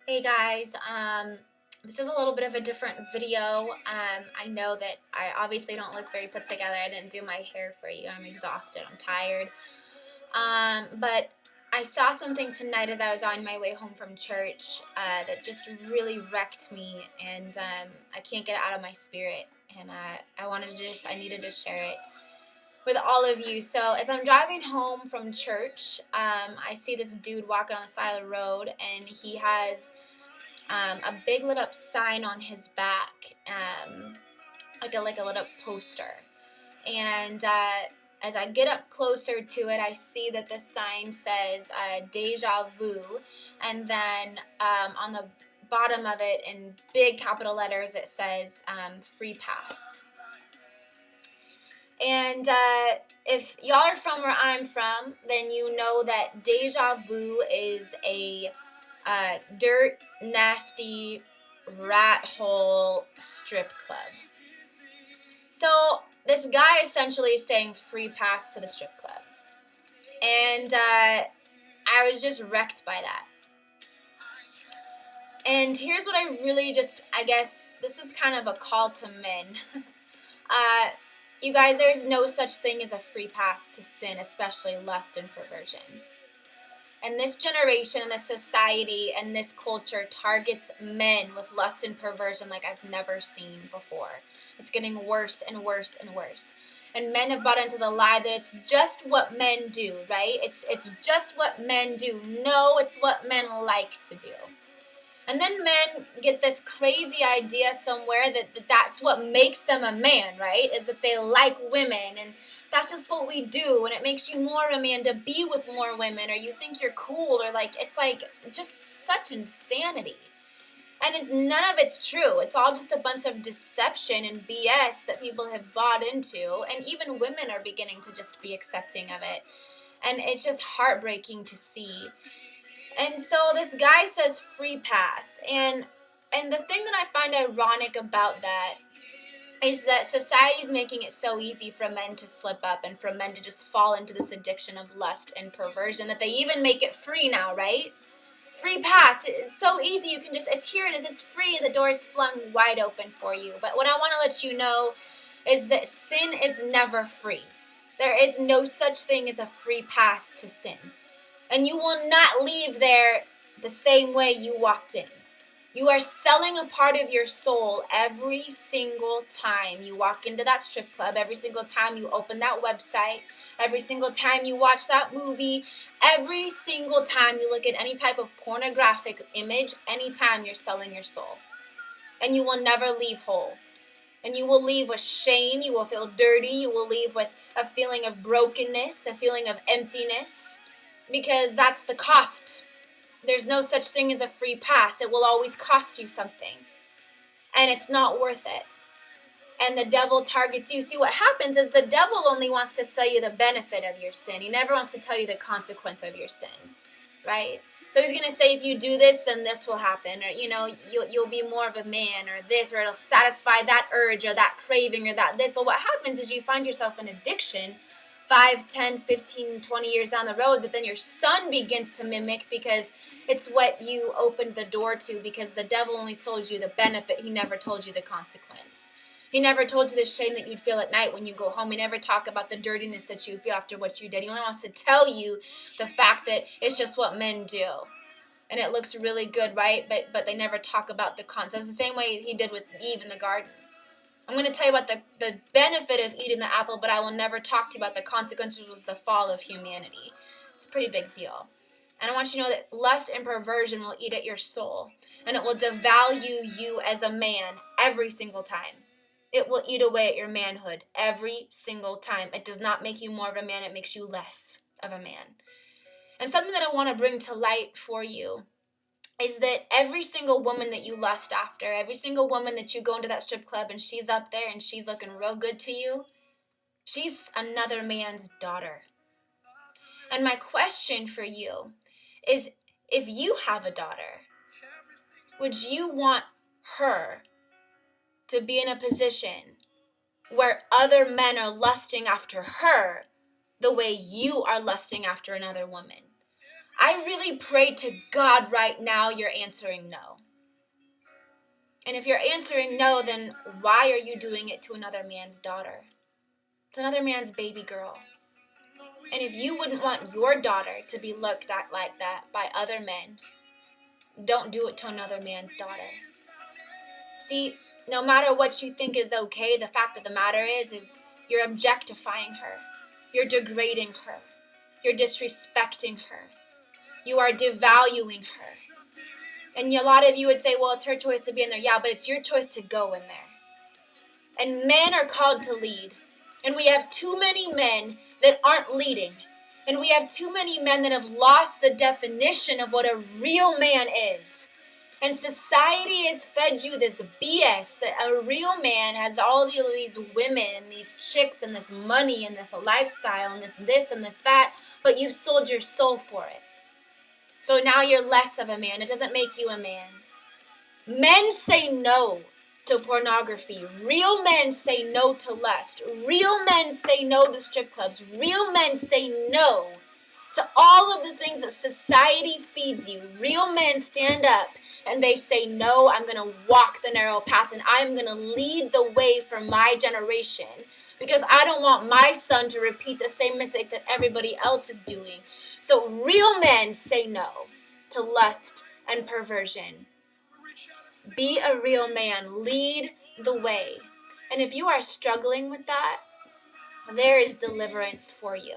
Hey guys, this is a little bit of a different video. I know that I obviously don't look very put together. I didn't do my hair for you. I'm exhausted. I'm tired. But I saw something tonight as I was on my way home from church that just really wrecked me, and I can't get it out of my spirit. And I needed to share it with all of you. So as I'm driving home from church, I see this dude walking on the side of the road, and he has a big lit up sign on his back, like a lit up poster. And as I get up closer to it, I see that the sign says "Deja Vu," and then on the bottom of it in big capital letters it says "Free Pass." And if y'all are from where I'm from, then you know that Deja Vu is a dirt, nasty, rat hole strip club. So this guy essentially is saying free pass to the strip club. And I was just wrecked by that. And here's what I guess this is kind of a call to men. You guys, there's no such thing as a free pass to sin, especially lust and perversion. And this generation and this society and this culture targets men with lust and perversion like I've never seen before. It's getting worse and worse and worse. And men have bought into the lie that it's just what men do, right? It's just what men do. No, it's what men like to do. And then men get this crazy idea somewhere that that's what makes them a man, right? Is that they like women, and that's just what we do, and it makes you more of a man to be with more women, or you think you're cool, or it's just such insanity. And none of it's true. It's all just a bunch of deception and BS that people have bought into, and even women are beginning to just be accepting of it. And it's just heartbreaking to see. And so this guy says free pass. And the thing that I find ironic about that is that society is making it so easy for men to slip up and for men to just fall into this addiction of lust and perversion that they even make it free now, right? Free pass. It's so easy. You can just, here it is. It's free. The door is flung wide open for you. But what I want to let you know is that sin is never free. There is no such thing as a free pass to sin. And you will not leave there the same way you walked in. You are selling a part of your soul every single time you walk into that strip club, every single time you open that website, every single time you watch that movie, every single time you look at any type of pornographic image, anytime you're selling your soul. And you will never leave whole. And you will leave with shame, you will feel dirty, you will leave with a feeling of brokenness, a feeling of emptiness. Because that's the cost. There's no such thing as a free pass. It will always cost you something. And it's not worth it. And the devil targets you. See, what happens is the devil only wants to sell you the benefit of your sin. He never wants to tell you the consequence of your sin. Right? So he's going to say, if you do this, then this will happen. Or, you'll be more of a man, or this, or it'll satisfy that urge, or that craving, or that this. But what happens is you find yourself in addiction 5, 10, 15, 20 years down the road, but then your son begins to mimic because it's what you opened the door to, because the devil only told you the benefit. He never told you the consequence. He never told you the shame that you'd feel at night when you go home. He never talked about the dirtiness that you feel after what you did. He only wants to tell you the fact that it's just what men do. And it looks really good, right? But they never talk about the consequences. The same way he did with Eve in the garden. I'm going to tell you about the benefit of eating the apple, but I will never talk to you about the consequences was the fall of humanity. It's a pretty big deal. And I want you to know that lust and perversion will eat at your soul. And it will devalue you as a man every single time. It will eat away at your manhood every single time. It does not make you more of a man. It makes you less of a man. And something that I want to bring to light for you is that every single woman that you lust after, every single woman that you go into that strip club and she's up there and she's looking real good to you, she's another man's daughter. And my question for you is, if you have a daughter, would you want her to be in a position where other men are lusting after her the way you are lusting after another woman? I really pray to God right now you're answering no. And if you're answering no, then why are you doing it to another man's daughter? It's another man's baby girl. And if you wouldn't want your daughter to be looked at like that by other men, don't do it to another man's daughter. See, no matter what you think is okay, the fact of the matter is you're objectifying her. You're degrading her. You're disrespecting her. You are devaluing her. And a lot of you would say, well, it's her choice to be in there. Yeah, but it's your choice to go in there. And men are called to lead. And we have too many men that aren't leading. And we have too many men that have lost the definition of what a real man is. And society has fed you this BS that a real man has all these women and these chicks and this money and this lifestyle and this and this that, but you've sold your soul for it. So now you're less of a man. It doesn't make you a man. Men say no to pornography. Real men say no to lust. Real men say no to strip clubs. Real men say no to all of the things that society feeds you. Real men stand up and they say, no, I'm going to walk the narrow path and I'm going to lead the way for my generation because I don't want my son to repeat the same mistake that everybody else is doing. So real men say no to lust and perversion. Be a real man. Lead the way. And if you are struggling with that, there is deliverance for you.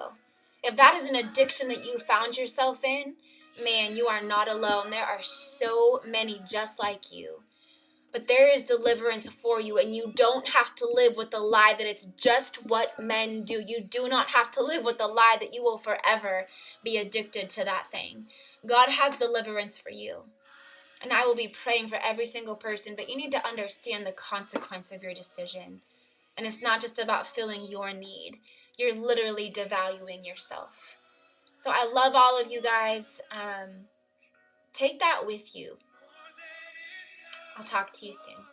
If that is an addiction that you found yourself in, man, you are not alone. There are so many just like you. But there is deliverance for you, and you don't have to live with the lie that it's just what men do. You do not have to live with the lie that you will forever be addicted to that thing. God has deliverance for you. And I will be praying for every single person, but you need to understand the consequence of your decision. And it's not just about filling your need. You're literally devaluing yourself. So I love all of you guys. Take that with you. I'll talk to you soon.